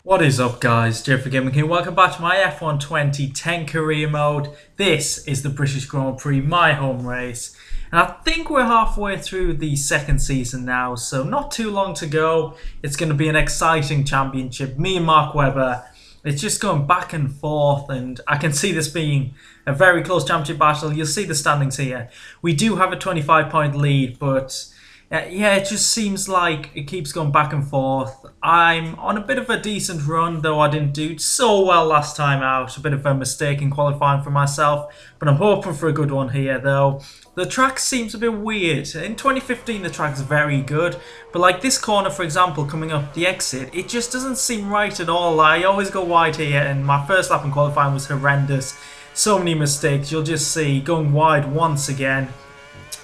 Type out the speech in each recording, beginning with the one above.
What is up, guys? JayFerGaming here. Welcome back to my F1 2010 career mode. This is the British Grand Prix, my home race. And I think we're halfway through the second season now, so not too long to go. It's going to be an exciting championship. Me and Mark Webber, it's just going back and forth, and I can see this being a very close championship battle. You'll see the standings here. We do have a 25-point lead, but yeah, it just seems like it keeps going back and forth. I'm on a bit of a decent run, though I didn't do so well last time out. A bit of a mistake in qualifying for myself, but I'm hoping for a good one here, though. The track seems a bit weird. In 2015, the track's very good, but like this corner, for example, coming up the exit, it just doesn't seem right at all. I always go wide here, and my first lap in qualifying was horrendous. So many mistakes. You'll just see going wide once again.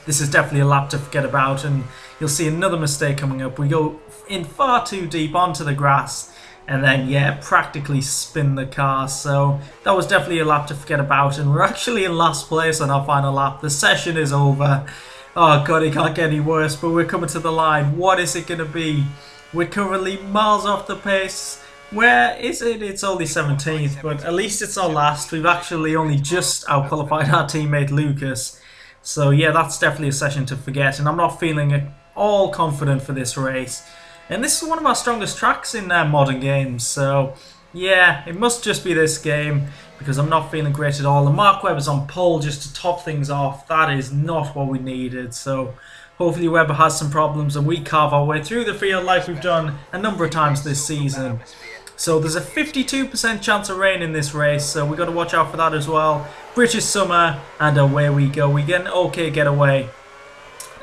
This is definitely a lap to forget about, and you'll see another mistake coming up. We go in far too deep onto the grass, and then, yeah, practically spin the car. So that was definitely a lap to forget about, and we're actually in last place on our final lap. The session is over. Oh god, it can't get any worse, but we're coming to the line. What is it going to be? We're currently miles off the pace. Where is it? It's only 17th, but at least it's not last. We've actually only just out-qualified our teammate Lucas. So yeah, that's definitely a session to forget, and I'm not feeling at all confident for this race. And this is one of our strongest tracks in modern games, so yeah, it must just be this game, because I'm not feeling great at all. And Mark Webber's on pole just to top things off. That is not what we needed, so hopefully Webber has some problems and we carve our way through the field like we've done a number of times this season. So there's a 52% chance of rain in this race, so we've got to watch out for that as well. British summer, and away we go. We get an okay getaway.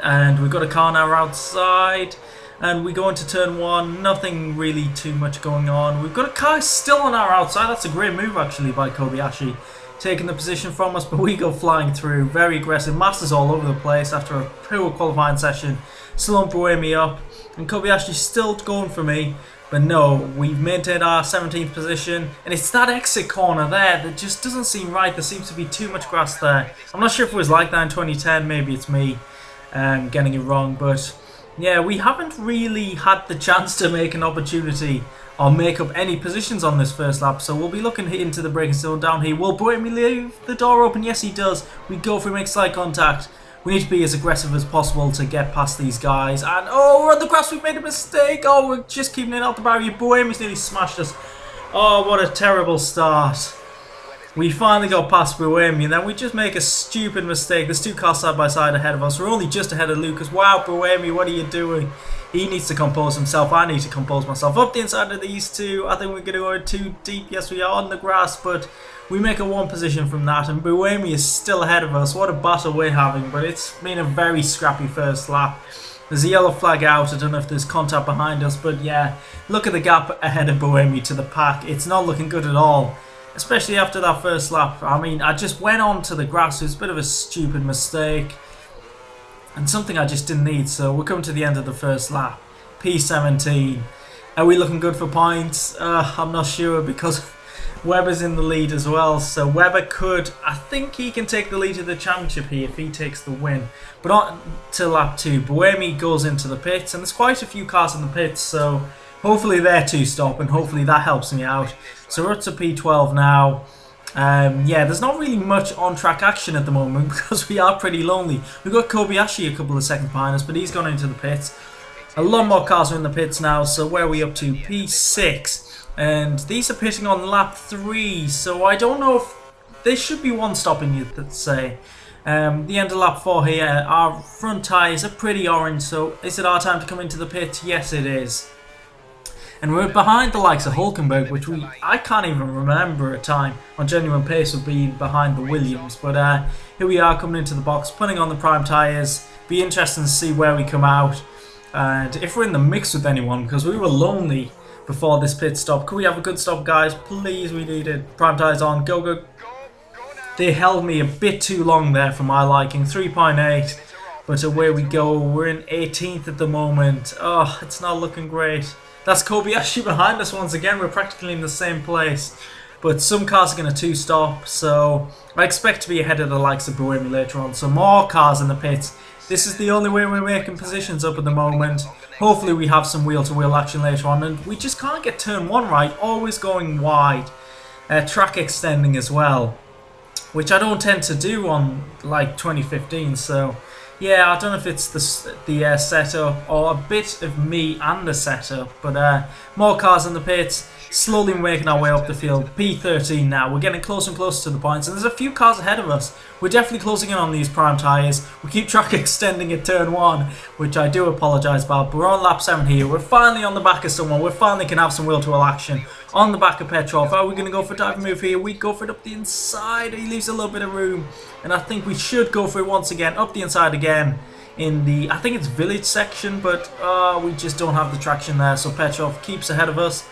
And we've got a car now outside, and we go into turn one. Nothing really too much going on. We've got a car still on our outside. That's a great move actually by Kobayashi, taking the position from us, but we go flying through. Very aggressive. Masters all over the place after a poor qualifying session. Slowing me up, and Kobayashi's still going for me. But no, we've maintained our 17th position, and it's that exit corner there that just doesn't seem right. There seems to be too much grass there. I'm not sure if it was like that in 2010, maybe it's me getting it wrong, but yeah, we haven't really had the chance to make an opportunity or make up any positions on this first lap, so we'll be looking into the braking zone down here. Will Boemi leave the door open? Yes, he does. We go for make slight contact. We need to be as aggressive as possible to get past these guys. And oh, we're on the grass, we've made a mistake. Oh, we're just keeping it out the barrier. Boemi's nearly smashed us. Oh, what a terrible start. We finally got past Boemi, and then we just make a stupid mistake. There's two cars side by side ahead of us. We're only just ahead of Lucas. Wow, Boemi, what are you doing? He needs to compose himself. I need to compose myself. Up the inside of these two. I think we're going to go too deep. Yes, we are on the grass, but we make a one position from that, and Boemi is still ahead of us. What a battle we're having, but it's been a very scrappy first lap. There's a yellow flag out. I don't know if there's contact behind us, but yeah, look at the gap ahead of Boemi to the pack. It's not looking good at all, especially after that first lap. I mean, I just went on to the grass. It was a bit of a stupid mistake and something I just didn't need. So we're coming to the end of the first lap. P17. Are we looking good for points? I'm not sure, because Webber's in the lead as well, so Webber could, I think he can take the lead of the championship here if he takes the win. But on to lap 2, Boemi goes into the pits, and there's quite a few cars in the pits, so hopefully they're two stop, and hopefully that helps me out. So we're up to P12 now. Yeah, there's not really much on-track action at the moment because we are pretty lonely. We've got Kobayashi a couple of seconds behind us, but he's gone into the pits. A lot more cars are in the pits now, so where are we up to? P6. And these are pitting on lap 3, so I don't know if there should be one stopping you, let's say. The end of lap 4 here, our front tyres are pretty orange, so is it our time to come into the pit? Yes, it is. And we're behind the likes of Hulkenberg, which I can't even remember a time on genuine pace of being behind the Williams. But here we are coming into the box, putting on the prime tyres. Be interesting to see where we come out, and if we're in the mix with anyone, because we were lonely before this pit stop. Could we have a good stop, guys? Please, we need it. Prime tyres on. Go, go. They held me a bit too long there for my liking. 3.8. But away we go. We're in 18th at the moment. Oh, it's not looking great. That's Kobayashi behind us once again. We're practically in the same place. But some cars are going to two-stop, so I expect to be ahead of the likes of Boemi later on. So more cars in the pits. This is the only way we're making positions up at the moment. Hopefully we have some wheel-to-wheel action later on, and we just can't get turn 1 right, always going wide. Track extending as well, which I don't tend to do on like 2015, so yeah, I don't know if it's the setup or a bit of me and the setup, but more cars in the pits, slowly making our way up the field. P13 now, we're getting closer and closer to the points, and there's a few cars ahead of us. We're definitely closing in on these prime tyres. We keep track extending at turn 1, which I do apologise about, but we're on lap 7 here. We're finally on the back of someone. We finally can have some wheel-to-wheel action on the back of Petrov. Are we going to go for a diving move here? We go for it up the inside. He leaves a little bit of room, and I think we should go for it once again, up the inside again in the, I think it's village section, but we just don't have the traction there, so Petrov keeps ahead of us.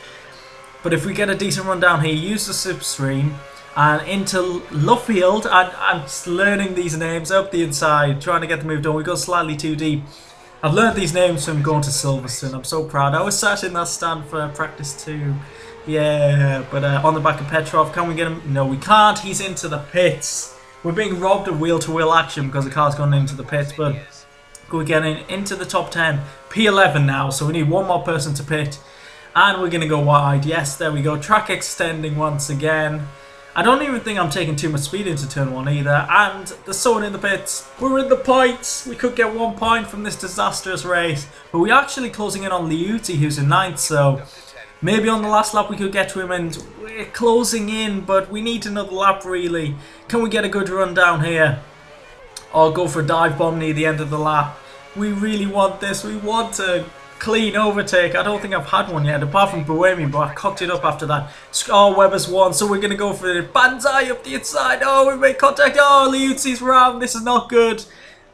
But if we get a decent run down here, use the slipstream and into Luffield, and I'm just learning these names up the inside, trying to get the move done. We go slightly too deep. I've learned these names from going to Silverstone. I'm so proud. I was sat in that stand for practice too. Yeah, but on the back of Petrov, can we get him? No, we can't. He's into the pits. We're being robbed of wheel-to-wheel action because the car's gone into the pits, but we're getting into the top 10. P11 now, so we need one more person to pit. And we're going to go wide. Yes, there we go. Track extending once again. I don't even think I'm taking too much speed into turn 1 either. And there's someone in the pits. We're in the points. We could get 1 point from this disastrous race. But we're actually closing in on Liuti, who's in 9th. So maybe on the last lap we could get to him. And we're closing in, but we need another lap really. Can we get a good run down here? Or go for a dive bomb near the end of the lap? We really want this. We want to clean overtake. I don't think I've had one yet, apart from Buemi, but I cocked it up after that. Oh, Webber's won, so we're going to go for it. Banzai up the inside. Oh, we made contact. Oh, Liuzzi's round. This is not good.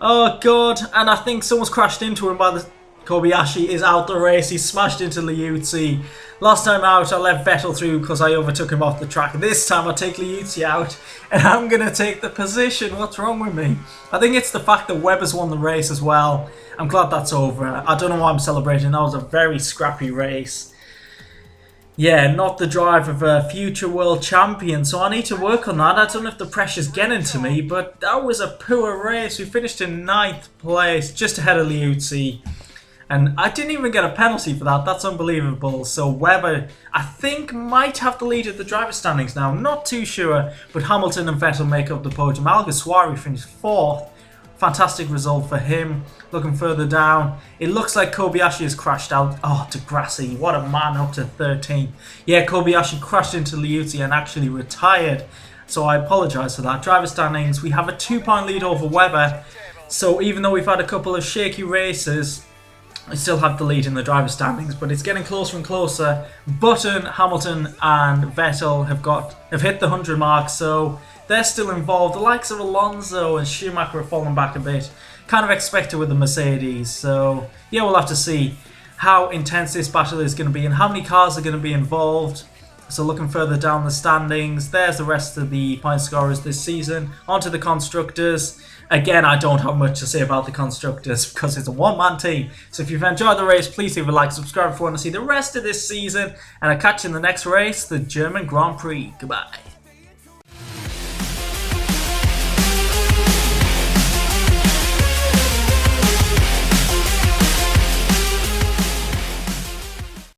Oh, God. And I think someone's crashed into him by the... Kobayashi is out the race. He's smashed into Liuzzi. Last time out, I left Vettel through because I overtook him off the track. This time, I take Liuzzi out, and I'm going to take the position. What's wrong with me? I think it's the fact that Webber's won the race as well. I'm glad that's over. I don't know why I'm celebrating. That was a very scrappy race. Yeah, not the drive of a future world champion, so I need to work on that. I don't know if the pressure's getting to me, but that was a poor race. We finished in 9th place, just ahead of Liuzzi. And I didn't even get a penalty for that. That's unbelievable. So Webber, I think, might have the lead at the driver standings now. Not too sure. But Hamilton and Vettel make up the podium. Alguersuari finished 4th. Fantastic result for him. Looking further down, it looks like Kobayashi has crashed out. Oh, Degrassi, what a man, up to 13th. Yeah, Kobayashi crashed into Liuzzi and actually retired. So I apologise for that. Driver standings, we have a 2-point lead over Webber. So even though we've had a couple of shaky races, I still have the lead in the driver standings, but it's getting closer and closer. Button, Hamilton and Vettel have hit the 100 mark, so they're still involved. The likes of Alonso and Schumacher are falling back a bit. Kind of expected with the Mercedes, so yeah, we'll have to see how intense this battle is going to be and how many cars are going to be involved. So looking further down the standings, there's the rest of the point scorers this season. On to the constructors. Again, I don't have much to say about the constructors because it's a one-man team. So if you've enjoyed the race, please leave a like, subscribe if you want to see the rest of this season. And I'll catch you in the next race, the German Grand Prix. Goodbye.